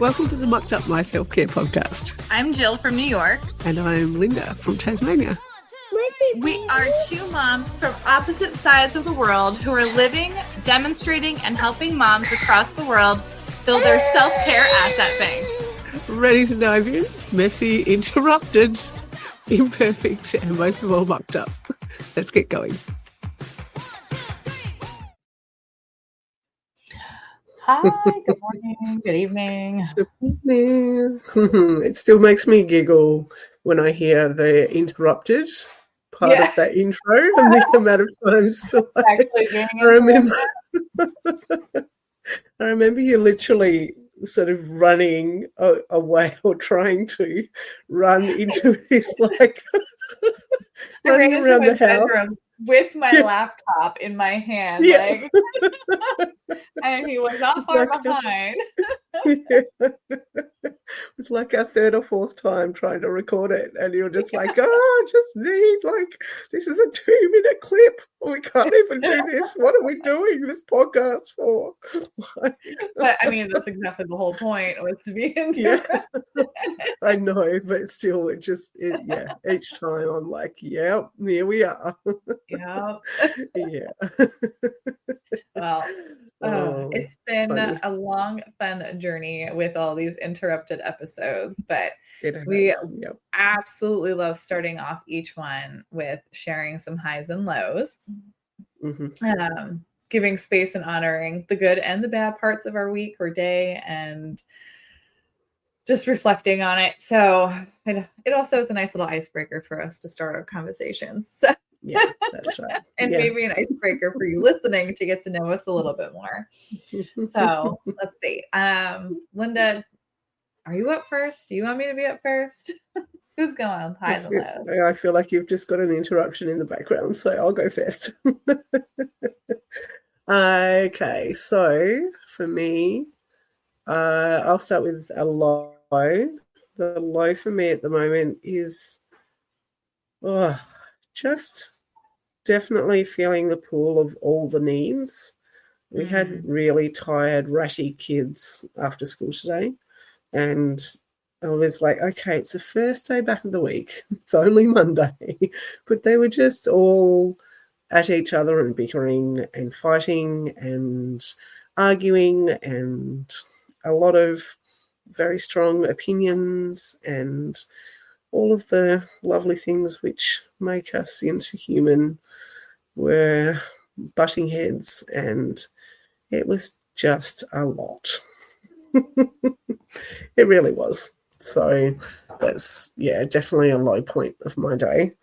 Welcome to the Mucked Up My Self-Care podcast. I'm Jill from New York. And I'm Linda from Tasmania. We are two moms from opposite sides of the world who are living, demonstrating, and helping moms across the world build their self-care asset bank. Ready to dive in? Messy, interrupted, imperfect, and most of all mucked up. Let's get going. Hi, good morning, good evening. Good evening. It still makes me giggle when I hear the interrupted part of that intro and the amount of times I remember you literally sort of running away or trying to run into this, like running around the house with my laptop in my hand, and he was not far behind. It's like our third or fourth time trying to record it, and you're just like, I just need, this is a 2-minute clip. We can't even do this. What are we doing this podcast for? But I mean, that's exactly the whole point, was to be interrupted. I know, but still, each time I'm like, yep, here we are. Yep. Yeah. Well, it's been a long, fun journey with all these interrupted episodes, but we absolutely love starting off each one with sharing some highs and lows, giving space and honoring the good and the bad parts of our week or day, and just reflecting on it. So it also is a nice little icebreaker for us to start our conversations. So. Yeah, that's right. And maybe an icebreaker for you listening to get to know us a little bit more. So let's see. Linda, are you up first? Do you want me to be up first? Who's going? I feel like you've just got an interruption in the background, so I'll go first. Okay, so for me, I'll start with a low. The low for me at the moment is just definitely feeling the pull of all the needs. We had really tired, ratty kids after school today, and I was like, okay, it's the first day back of the week. It's only Monday, but they were just all at each other and bickering and fighting and arguing and a lot of very strong opinions and all of the lovely things which make us into human were butting heads, and it was just a lot. It really was. So that's, definitely a low point of my day.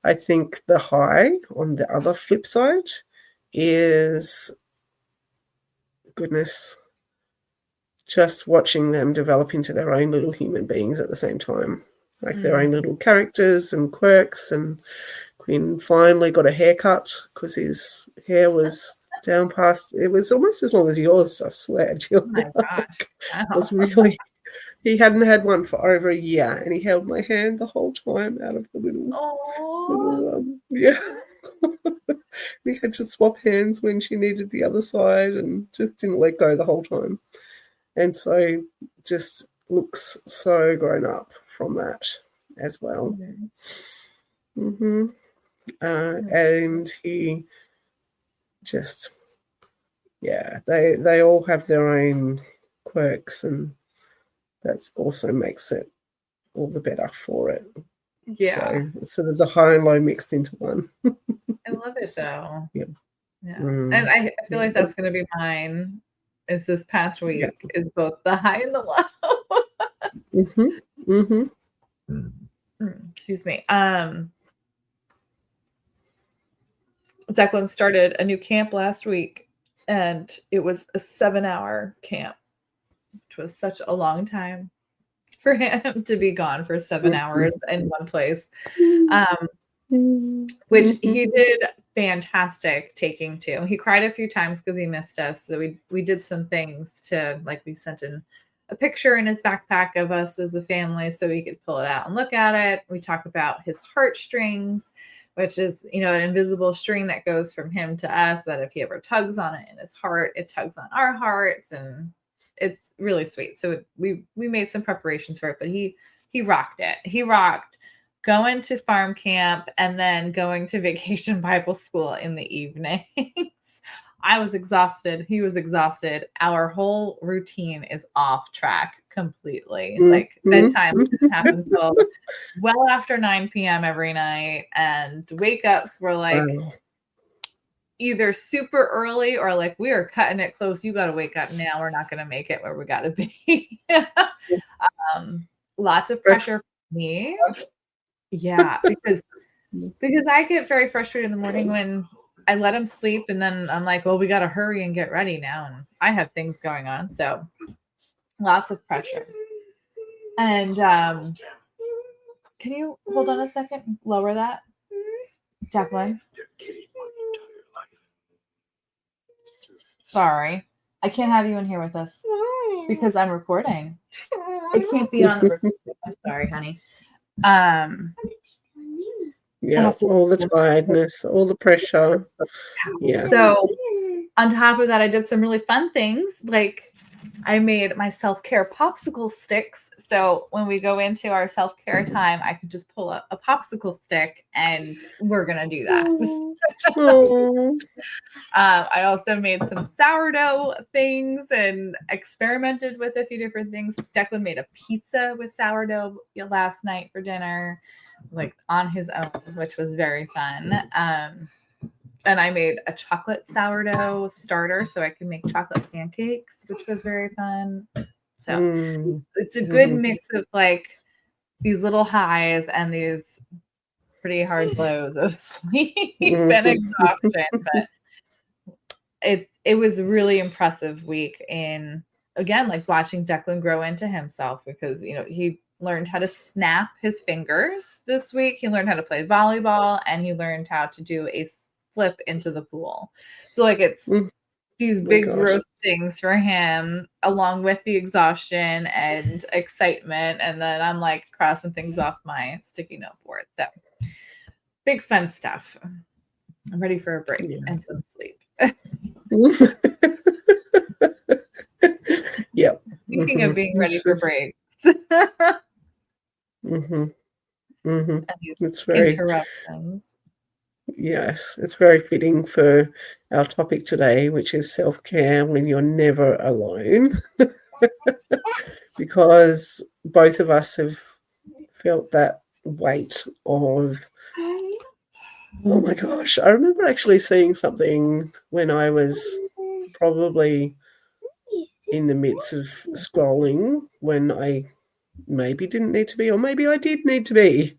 I think the high on the other flip side is, goodness, just watching them develop into their own little human beings at the same time. Like their own little characters and quirks, and Quinn finally got a haircut because his hair was down past, it was almost as long as yours, I swear. Oh my gosh. Wow. It was really, he hadn't had one for over a year, and he held my hand the whole time out of the little he had to swap hands when she needed the other side and just didn't let go the whole time. And so just looks so grown up from that as well. And he just, they all have their own quirks, and that also makes it all the better for it. So it's sort of the high and low mixed into one. I love it though. Yeah. And I feel like that's going to be mine. Is this past week is both the high and the low. Excuse me. Declan started a new camp last week, and it was a 7-hour camp, which was such a long time for him to be gone for 7 hours in one place. Which he did fantastic taking to. He cried a few times because he missed us. So we did some things to, like, we sent in a picture in his backpack of us as a family so he could pull it out and look at it. We talk about his heartstrings, which is, an invisible string that goes from him to us, that if he ever tugs on it in his heart, it tugs on our hearts. And it's really sweet. So we made some preparations for it, but he rocked it. He rocked going to farm camp and then going to vacation Bible school in the evenings. I was exhausted. He was exhausted. Our whole routine is off track completely. Like bedtime didn't happen until well after 9 p.m. every night. And wake ups were like either super early or like, we are cutting it close. You got to wake up now. We're not going to make it where we got to be. Lots of pressure for me. Yeah, because I get very frustrated in the morning when I let him sleep and then I'm like, well, we got to hurry and get ready now. And I have things going on. So lots of pressure. And can you hold on a second? Lower that. Declan. Sorry. I can't have you in here with us because I'm recording. It can't be on the recording. I'm sorry, honey. Yeah, all the tiredness, all the pressure. Yeah. So on top of that, I did some really fun things. Like I made my self-care popsicle sticks. So when we go into our self-care time, I could just pull a popsicle stick and we're going to do that. I also made some sourdough things and experimented with a few different things. Declan made a pizza with sourdough last night for dinner, like on his own, which was very fun. And I made a chocolate sourdough starter so I could make chocolate pancakes, which was very fun. So it's a good mix of like these little highs and these pretty hard lows of sleep and exhaustion. But it was a really impressive week in, again, like watching Declan grow into himself because, you know, he learned how to snap his fingers this week. He learned how to play volleyball and he learned how to do a flip into the pool. So like it's these big gross things for him along with the exhaustion and excitement. And then I'm like crossing things off my sticky note board. So big fun stuff. I'm ready for a break and some sleep. Yep. Speaking of being ready for breaks. It's very interruptions. Yes, it's very fitting for our topic today, which is self-care when you're never alone. Because both of us have felt that weight of, oh my gosh, I remember actually seeing something when I was probably in the midst of scrolling when I maybe didn't need to be, or maybe I did need to be.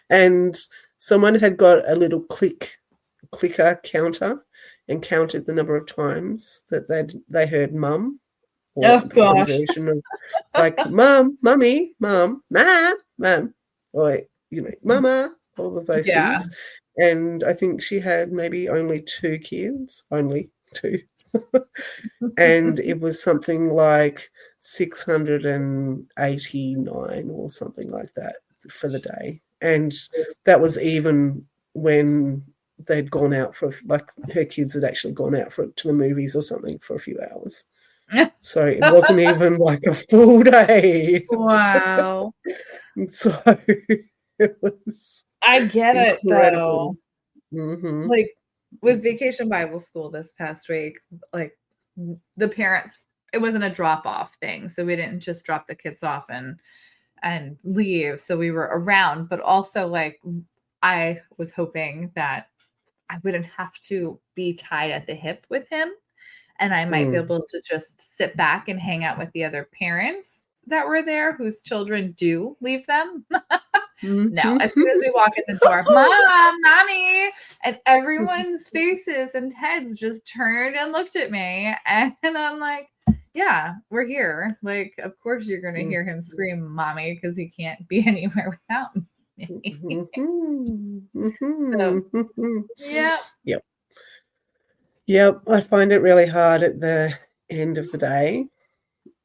And someone had got a little clicker counter and counted the number of times that they heard mum, or some version of like mum, mummy, mum, mum, or you know, mama, all of those things. And I think she had maybe only 2 kids, only 2. And it was something like 689 or something like that for the day. And that was even when they'd gone out for, like, her kids had actually gone out to the movies or something for a few hours. So it wasn't even like a full day. Wow. So it was I get incredible. it though. Like with Vacation Bible School this past week, like the parents, it wasn't a drop-off thing. So we didn't just drop the kids off and leave. So we were around, but also like I was hoping that I wouldn't have to be tied at the hip with him. And I might be able to just sit back and hang out with the other parents that were there whose children do leave them. No, as soon as we walk in the door, Mom, Mommy, and everyone's faces and heads just turned and looked at me. And I'm like, yeah, we're here. Like, of course you're going to hear him scream, Mommy, because he can't be anywhere without me. So, yeah. Yep, I find it really hard at the end of the day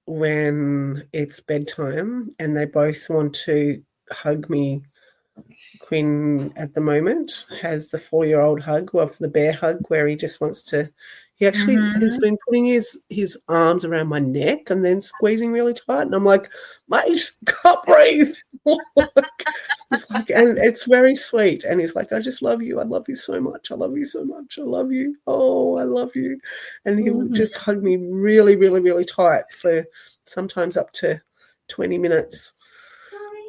when it's bedtime and they both want to hug me Quinn at the moment has the 4-year-old hug, of the bear hug, where he just wants to. He actually has been putting his arms around my neck and then squeezing really tight, and I'm like, mate, can't breathe. He's like, and it's very sweet, and he's like, I just love you. I love you so much. I love you so much. I love you. Oh, I love you. And he would just hug me really, really, really tight for sometimes up to 20 minutes.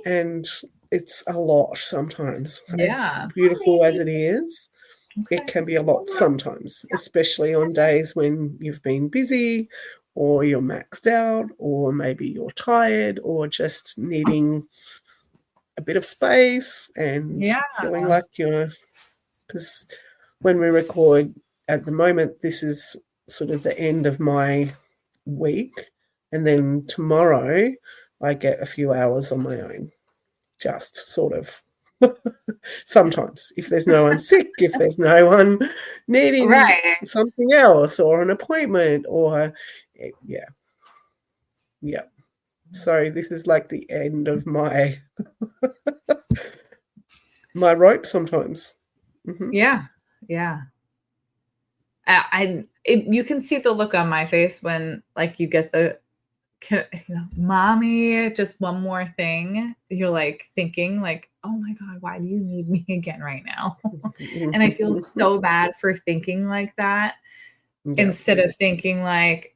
And it's a lot sometimes. Yeah. As beautiful as it is, it can be a lot sometimes, especially on days when you've been busy or you're maxed out or maybe you're tired or just needing a bit of space and feeling like because when we record at the moment, this is sort of the end of my week, and then tomorrow I get a few hours on my own, just sort of. Sometimes, if there's no one sick, if there's no one needing something else or an appointment or so this is like the end of my my rope sometimes. Yeah you can see the look on my face when like you get the mommy, just one more thing. You're like thinking like, oh my God, why do you need me again right now? And I feel so bad for thinking like that instead of thinking like,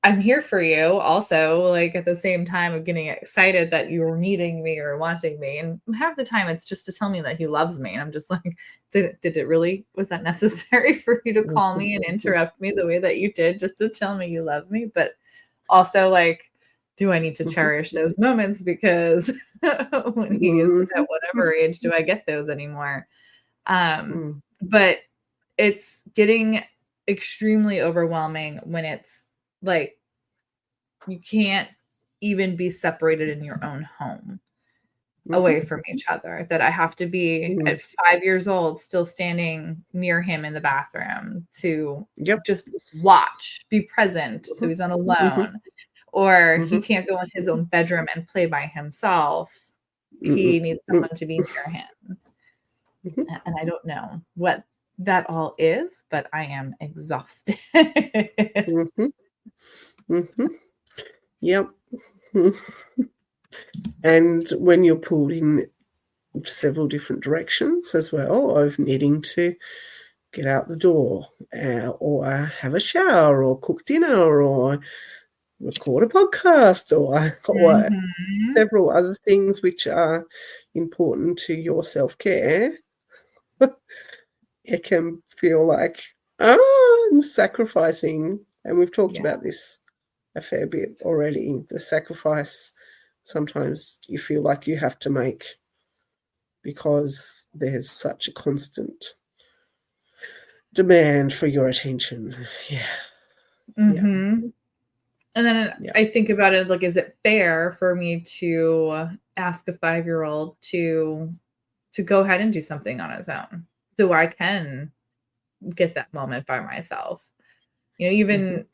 I'm here for you also, like at the same time of getting excited that you're needing me or wanting me. And half the time it's just to tell me that he loves me. And I'm just like, did it really, was that necessary for you to call me and interrupt me the way that you did just to tell me you love me? But also, like, do I need to cherish those moments because when he is at whatever age do I get those anymore? But it's getting extremely overwhelming when it's like you can't even be separated in your own home away from each other, that I have to be at 5 years old still standing near him in the bathroom to just watch, be present so he's not alone, or he can't go in his own bedroom and play by himself. He needs someone to be near him. And I don't know what that all is, but I am exhausted. Yep. And when you're pulled in several different directions as well, of needing to get out the door or have a shower or cook dinner or record a podcast or several other things which are important to your self-care, it can feel like, I'm sacrificing. And we've talked about this a fair bit already, the sacrifice sometimes you feel like you have to make because there's such a constant demand for your attention. And then I think about it like, is it fair for me to ask a 5-year-old to go ahead and do something on his own so I can get that moment by myself? Even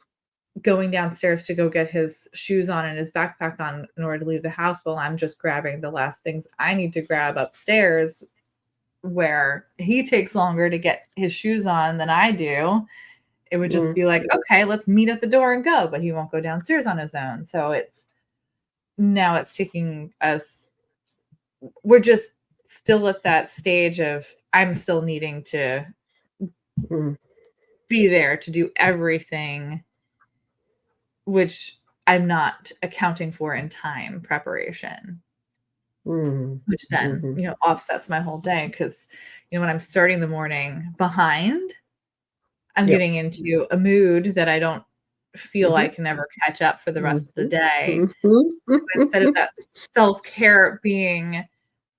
going downstairs to go get his shoes on and his backpack on in order to leave the house while I'm just grabbing the last things I need to grab upstairs, where he takes longer to get his shoes on than I do. It would just be like, okay, let's meet at the door and go, but he won't go downstairs on his own. So it's taking us, we're just still at that stage of I'm still needing to be there to do everything, which I'm not accounting for in time preparation, which then, offsets my whole day. Because, when I'm starting the morning behind, I'm getting into a mood that I don't feel I can ever catch up for the rest of the day. So instead of that self-care being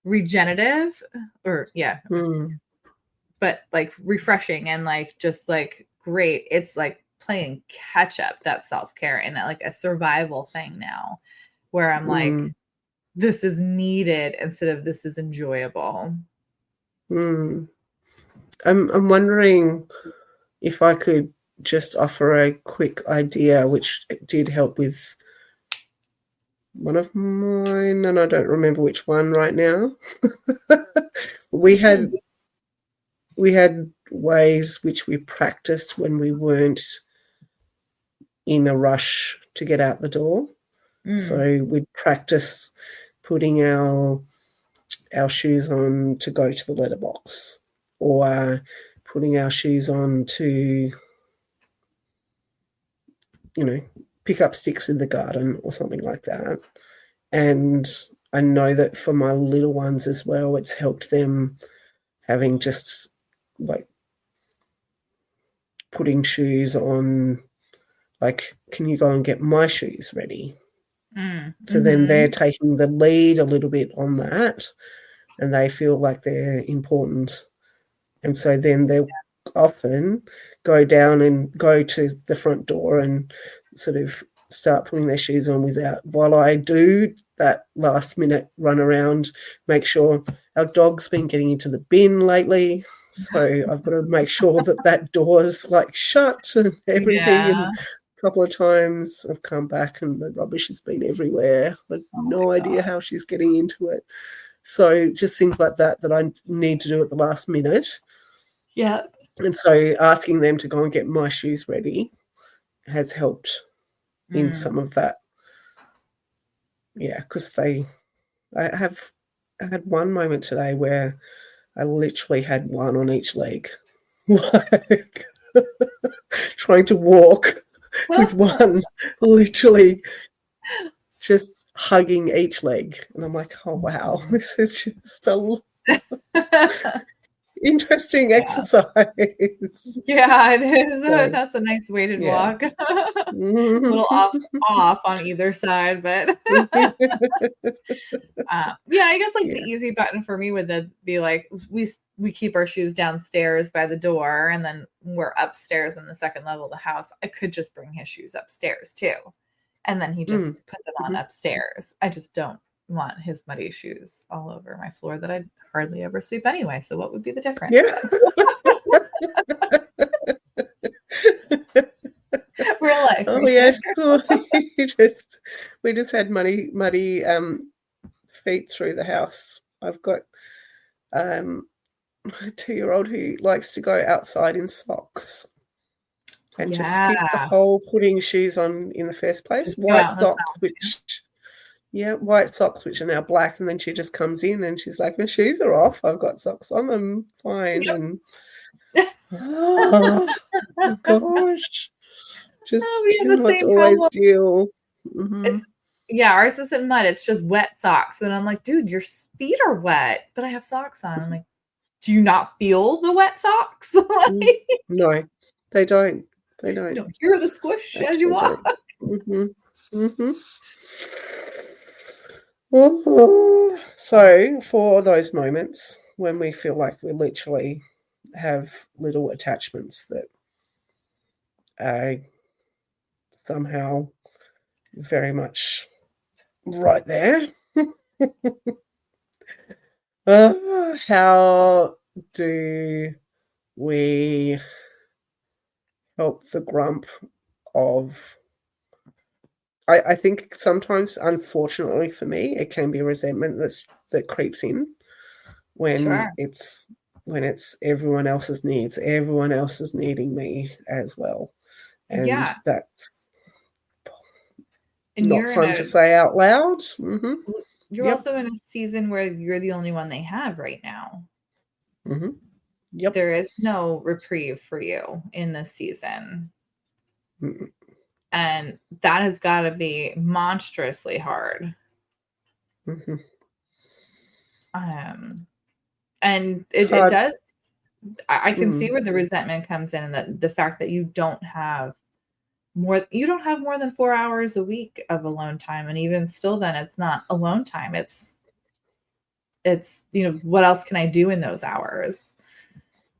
regenerative but like refreshing and like just like great, it's like playing catch up, that self-care, and like a survival thing now where I'm like, this is needed instead of this is enjoyable. I'm wondering if I could just offer a quick idea, which did help with one of mine, and I don't remember which one right now. We had ways which we practiced when we weren't in a rush to get out the door. So we'd practice putting our shoes on to go to the letterbox, or putting our shoes on to, pick up sticks in the garden or something like that. And I know that for my little ones as well, it's helped them having just like putting shoes on, like, can you go and get my shoes ready? So then they're taking the lead a little bit on that, and they feel like they're important. And so then they'll often go down and go to the front door and sort of start putting their shoes on while I do that last minute run around, make sure our dog's been getting into the bin lately. So I've got to make sure that door's like shut and everything. Yeah. And a couple of times I've come back and the rubbish has been everywhere. I've no idea how she's getting into it. So just things like that I need to do at the last minute. Yeah. And so asking them to go and get my shoes ready has helped in some of that. Yeah, because I had one moment today where I literally had one on each leg, like trying to walk with one literally just hugging each leg. And I'm like, oh, wow, this is just a interesting exercise. Yeah, it is. So, that's a nice weighted walk. A little off on either side, but I guess the easy button for me would be like, we keep our shoes downstairs by the door, and then we're upstairs in the second level of the house. I could just bring his shoes upstairs too, and then he just put them on upstairs. I just don't want his muddy shoes all over my floor that I hardly ever sweep anyway. So what would be the difference? Yeah. Real life. Oh yes. we just had muddy feet through the house. I've got a 2-year-old who likes to go outside in socks and just skip the whole putting shoes on in the first place. White socks, which are now black, and then she just comes in and she's like, my shoes are off. I've got socks on. I'm fine. Yep. And oh gosh, just cannot always deal. It's ours isn't mud. It's just wet socks, and I'm like, dude, your feet are wet, but I have socks on. I'm like, do you not feel the wet socks? No, they don't. They don't. You don't hear the squish as you walk. So for those moments when we feel like we literally have little attachments that are somehow very much right there, how do we help the grump of... I think sometimes, unfortunately for me, it can be resentment that creeps in when it's everyone else's needs. Everyone else is needing me as well, and that's not fun to say out loud. You're also in a season where you're the only one they have right now. Yep. There is no reprieve for you in this season. And that has got to be monstrously hard. And it does. I can see where the resentment comes in, and the fact that you don't have more than 4 hours a week of alone time, and even still, then it's not alone time. It's what else can I do in those hours?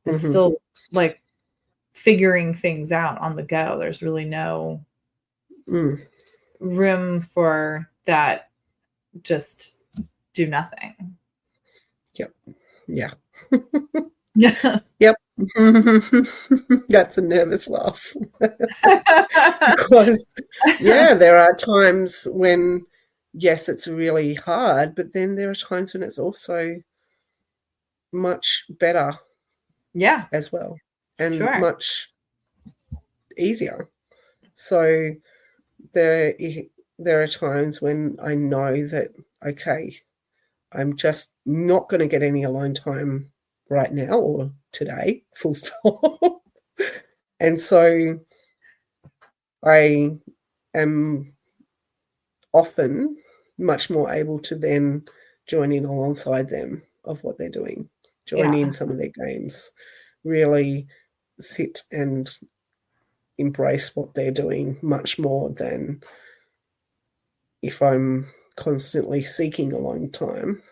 It's still like figuring things out on the go. There's really no room for that. Just do nothing. Yep. Yeah. Yeah. Yep. That's a nervous laugh. Because there are times when, yes, it's really hard, but then there are times when it's also much better as well, and much easier. So there are times when I know that, okay, I'm just not going to get any alone time right now or today, full stop. And so I am often much more able to then join in alongside them of what they're doing, join in some of their games, really sit and embrace what they're doing much more than if I'm constantly seeking alone time.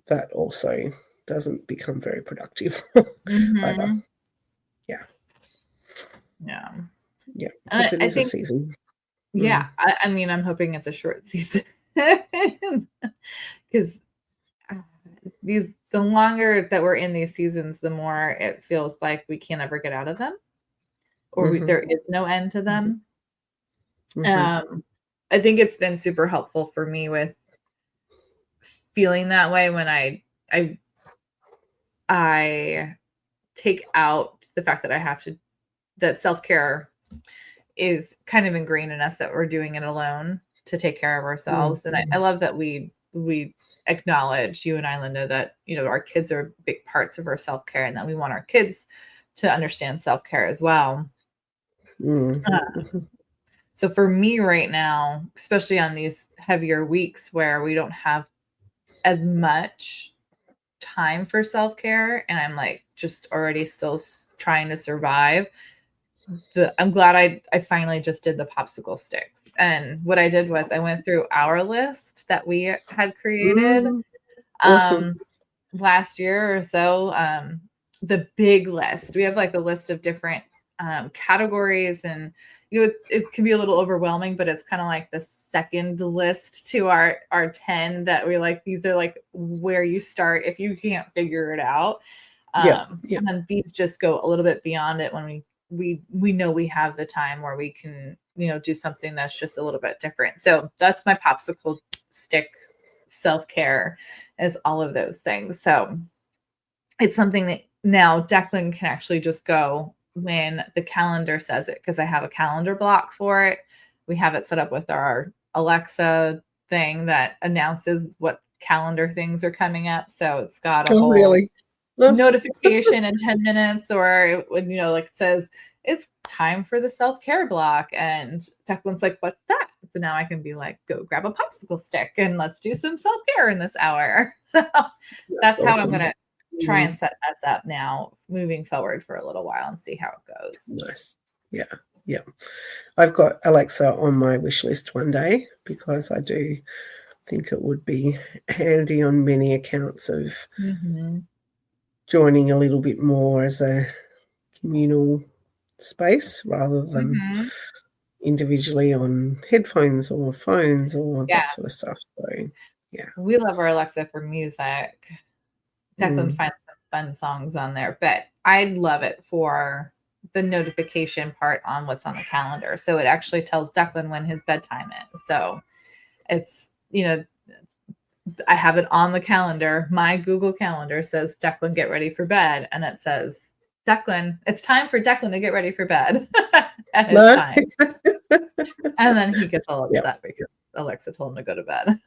That also doesn't become very productive either. Yeah. Because it is a season. Yeah, I mean, I'm hoping it's a short season because the longer that we're in these seasons, the more it feels like we can't ever get out of them, or there is no end to them. I think it's been super helpful for me with feeling that way when I take out the fact that I have to, that self-care is kind of ingrained in us, that we're doing it alone to take care of ourselves. And I love that we acknowledge, you and I, Linda, that, you know, our kids are big parts of our self-care and that we want our kids to understand self-care as well. So for me right now, especially on these heavier weeks where we don't have as much time for self-care and I'm like just already still trying to survive, I'm glad I finally just did the popsicle sticks. And what I did was I went through our list that we had created Awesome. last year or so. The big list. We have like a list of different categories, and you know it can be a little overwhelming, but it's kind of like the second list to our 10 that we like. These are like where you start if you can't figure it out. And then these just go a little bit beyond it when we know we have the time where we can, you know, do something that's just a little bit different. So that's my popsicle stick self-care, is all of those things. So it's something that now Declan can actually just go when the calendar says it, because I have a calendar block for it. We have it set up with our Alexa thing that announces what calendar things are coming up. So it's got a whole notification in 10 minutes, or when, you know, like it says it's time for the self-care block, and Declan's like, what's that? So now I can be like, go grab a popsicle stick and let's do some self-care in this hour. So that's how I'm gonna try and set us up now moving forward for a little while and see how it goes. Nice. Yeah. I've got Alexa on my wish list one day, because I do think it would be handy on many accounts of joining a little bit more as a communal space rather than individually on headphones or phones or that sort of stuff. So yeah, we love our Alexa for music. Declan finds some fun songs on there, but I love it for the notification part on what's on the calendar. So it actually tells Declan when his bedtime is. So it's, you know, I have it on the calendar. My Google Calendar says, Declan, get ready for bed. And it says, Declan, it's time for Declan to get ready for bed at his time. And then he gets all upset because Alexa told him to go to bed.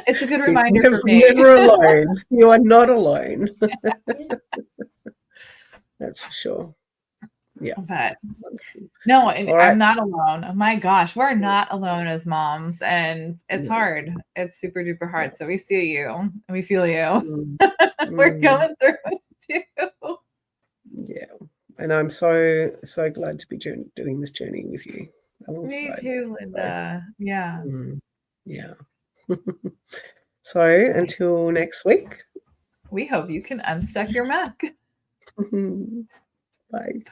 It's a good reminder for me. Never alone. You are not alone. That's for sure. Yeah. But no, I'm not alone. Oh my gosh, we're not alone as moms, and it's hard. It's super duper hard. So we see you and we feel you. We're going through it too. Yeah. And I'm so glad to be doing this journey with you. Me too, Linda. So, yeah. Yeah. So until next week. We hope you can unstuck your Mac. Bye.